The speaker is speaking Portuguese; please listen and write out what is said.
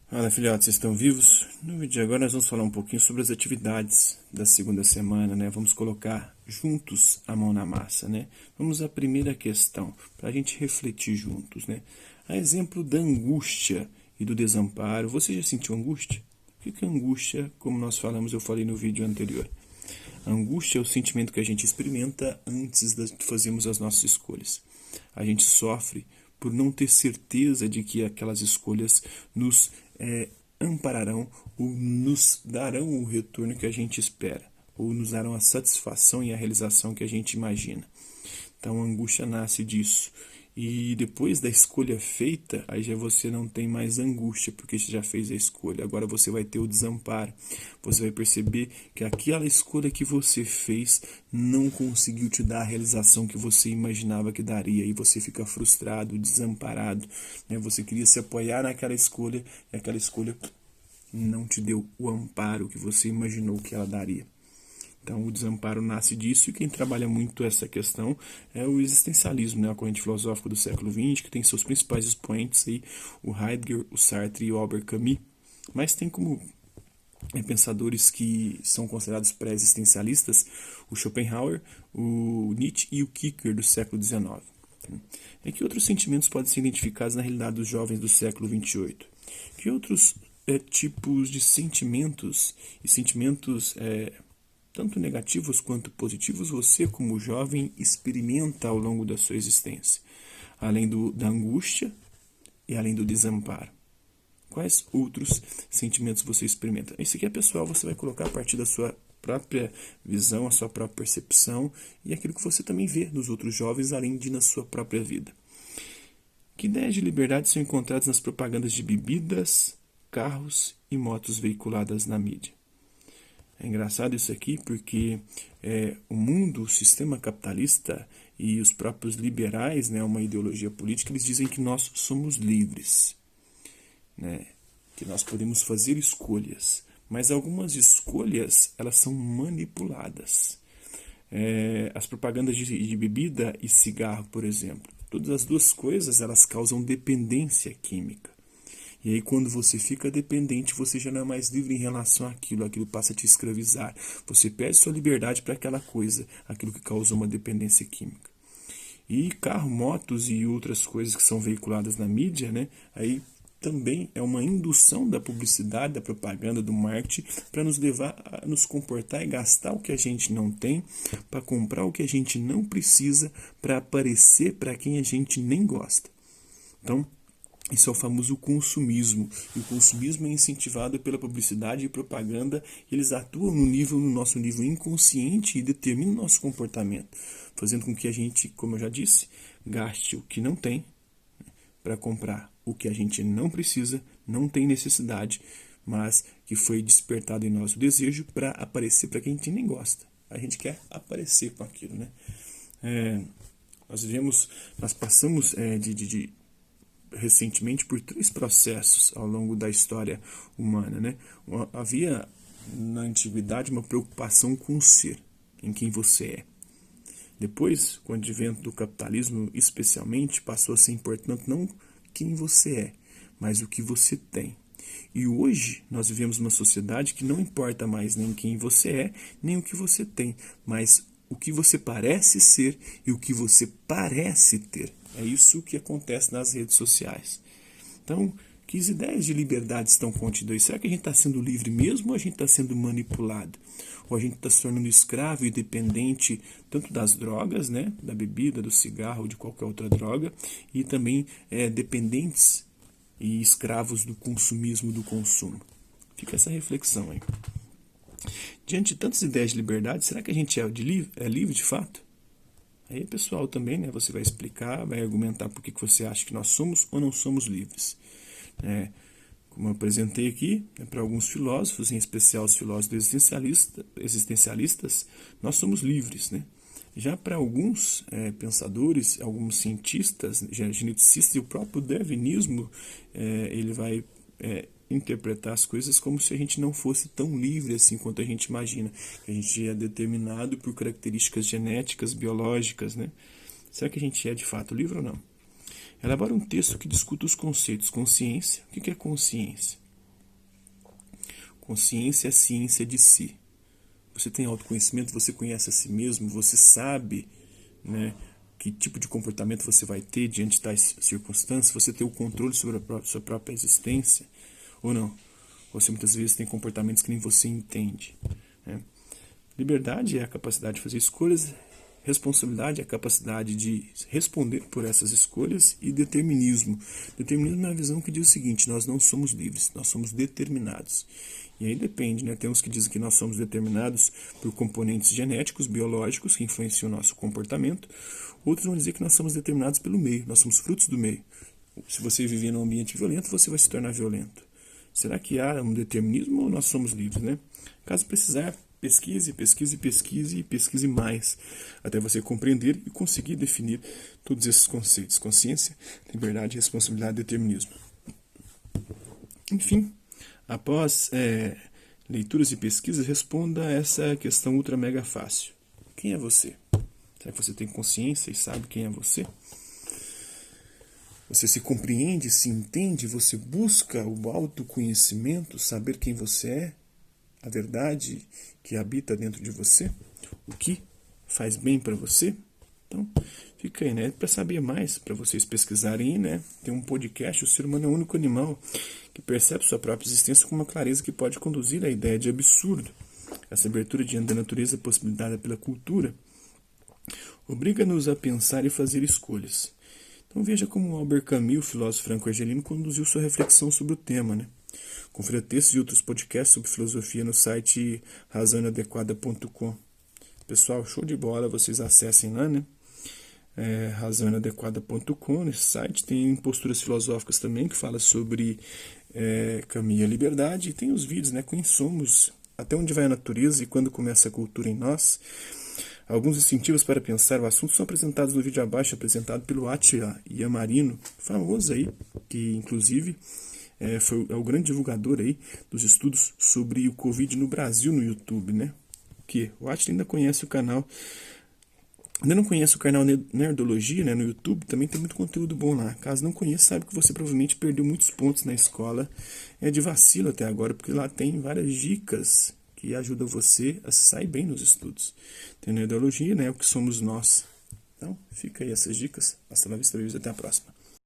Fala, filhotes, vocês estão vivos? No vídeo de agora nós vamos falar um pouquinho sobre as atividades da segunda semana, né? Vamos colocar juntos a mão na massa, né? Vamos à primeira questão, para a gente refletir juntos, né? A exemplo da angústia e do desamparo, você já sentiu angústia? O que é angústia? Como nós falamos, eu falei no vídeo anterior. A angústia é o sentimento que a gente experimenta antes de fazermos as nossas escolhas. A gente sofre por não ter certeza de que aquelas escolhas nos ampararão ou nos darão o retorno que a gente espera, ou nos darão a satisfação e a realização que a gente imagina. Então a angústia nasce disso. E depois da escolha feita, aí já você não tem mais angústia, porque você já fez a escolha. Agora você vai ter o desamparo. Você vai perceber que aquela escolha que você fez não conseguiu te dar a realização que você imaginava que daria. E você fica frustrado, desamparado, né? Você queria se apoiar naquela escolha e aquela escolha não te deu o amparo que você imaginou que ela daria. Então, o desamparo nasce disso, e quem trabalha muito essa questão é o existencialismo, né? A corrente filosófica do século XX, que tem seus principais expoentes aí, o Heidegger, o Sartre e o Albert Camus. Mas tem como pensadores que são considerados pré-existencialistas o Schopenhauer, o Nietzsche e o Kierkegaard do século XIX. É que outros sentimentos podem ser identificados na realidade dos jovens do século XXVIII? Que outros tipos de sentimentos e sentimentos tanto negativos quanto positivos, você como jovem experimenta ao longo da sua existência, além da angústia e além do desamparo? Quais outros sentimentos você experimenta? Isso aqui é pessoal, você vai colocar a partir da sua própria visão, a sua própria percepção e aquilo que você também vê nos outros jovens, além de na sua própria vida. Que ideias de liberdade são encontradas nas propagandas de bebidas, carros e motos veiculadas na mídia? É engraçado isso aqui porque o mundo, o sistema capitalista e os próprios liberais, né, uma ideologia política, eles dizem que nós somos livres, né, que nós podemos fazer escolhas, mas algumas escolhas elas são manipuladas. As propagandas de bebida e cigarro, por exemplo, todas as duas coisas elas causam dependência química. E aí quando você fica dependente, você já não é mais livre em relação àquilo, aquilo passa a te escravizar. Você perde sua liberdade para aquela coisa, aquilo que causou uma dependência química. E carro, motos e outras coisas que são veiculadas na mídia, né? Aí também é uma indução da publicidade, da propaganda, do marketing, para nos levar a nos comportar e gastar o que a gente não tem, para comprar o que a gente não precisa, para aparecer para quem a gente nem gosta. Então, isso é o famoso consumismo. E o consumismo é incentivado pela publicidade e propaganda. Eles atuam no nosso nível inconsciente e determinam o nosso comportamento, fazendo com que a gente, como eu já disse, gaste o que não tem para comprar o que a gente não precisa, não tem necessidade, mas que foi despertado em nós o desejo para aparecer para quem a gente nem gosta. A gente quer aparecer com aquilo, né? Nós passamos recentemente por 3 processos ao longo da história humana, né? Havia na antiguidade uma preocupação com o ser, em quem você é. Depois, com o advento do capitalismo especialmente, passou a ser importante não quem você é, mas o que você tem. E hoje nós vivemos uma sociedade que não importa mais nem quem você é, nem o que você tem, mas o que você parece ser e o que você parece ter. É isso que acontece nas redes sociais. Então, que ideias de liberdade estão contidas aí? Será que a gente está sendo livre mesmo ou a gente está sendo manipulado? Ou a gente está se tornando escravo e dependente tanto das drogas, né, da bebida, do cigarro ou de qualquer outra droga, e também dependentes e escravos do consumismo, do consumo? Fica essa reflexão aí. Diante de tantas ideias de liberdade, será que a gente é livre de fato? Aí, pessoal, também, né, você vai explicar, vai argumentar por que você acha que nós somos ou não somos livres. Como eu apresentei aqui, para alguns filósofos, em especial os filósofos existencialistas, nós somos livres, né? Já para alguns pensadores, alguns cientistas, geneticistas e o próprio darwinismo, ele vai interpretar as coisas como se a gente não fosse tão livre assim quanto a gente imagina, que a gente é determinado por características genéticas, biológicas, né? Será que a gente é de fato livre ou não? Elabora um texto que discuta os conceitos consciência. O que é consciência? Consciência é a ciência de si. Você tem autoconhecimento, você conhece a si mesmo, você sabe, né, que tipo de comportamento você vai ter diante de tais circunstâncias, você tem o controle sobre a sua própria existência, ou não? Você muitas vezes tem comportamentos que nem você entende, né? Liberdade é a capacidade de fazer escolhas, responsabilidade é a capacidade de responder por essas escolhas, e determinismo. Determinismo é uma visão que diz o seguinte: nós não somos livres, nós somos determinados. E aí depende, né? Tem uns que dizem que nós somos determinados por componentes genéticos, biológicos, que influenciam o nosso comportamento. Outros vão dizer que nós somos determinados pelo meio, nós somos frutos do meio. Se você viver num ambiente violento, você vai se tornar violento. Será que há um determinismo ou nós somos livres, né? Caso precisar, pesquise, pesquise, pesquise e pesquise mais, até você compreender e conseguir definir todos esses conceitos: consciência, liberdade, responsabilidade e determinismo. Enfim, após leituras e pesquisas, responda a essa questão ultra mega fácil: quem é você? Será que você tem consciência e sabe quem é você? Você se compreende, se entende? Você busca o autoconhecimento, saber quem você é? A verdade que habita dentro de você? O que faz bem para você? Então, fica aí, né? Para saber mais, para vocês pesquisarem aí, né? Tem um podcast: O Ser Humano é o Único Animal que percebe sua própria existência com uma clareza que pode conduzir à ideia de absurdo. Essa abertura diante da natureza possibilitada pela cultura obriga-nos a pensar e fazer escolhas. Então veja como Albert Camus, o filósofo franco-argelino, conduziu sua reflexão sobre o tema, né? Confira textos e outros podcasts sobre filosofia no site razãoinadequada.com. Pessoal, show de bola, vocês acessem lá, né? Razãoinadequada.com, nesse site tem posturas filosóficas também, que fala sobre Camus e a liberdade, e tem os vídeos, né? Quem somos, até onde vai a natureza e quando começa a cultura em nós. Alguns incentivos para pensar o assunto são apresentados no vídeo abaixo, apresentado pelo Átila Yamarino, famoso aí, que inclusive é o grande divulgador aí dos estudos sobre o Covid no Brasil no YouTube, né? O Átila ainda conhece o canal, ainda não conhece o canal Nerdologia, né, no YouTube, também tem muito conteúdo bom lá. Caso não conheça, sabe que você provavelmente perdeu muitos pontos na escola, de vacilo até agora, porque lá tem várias dicas que ajudam você a sair bem nos estudos. Tem Nerdologia, né, o que somos nós. Então, fica aí essas dicas. Hasta la vista, até a próxima.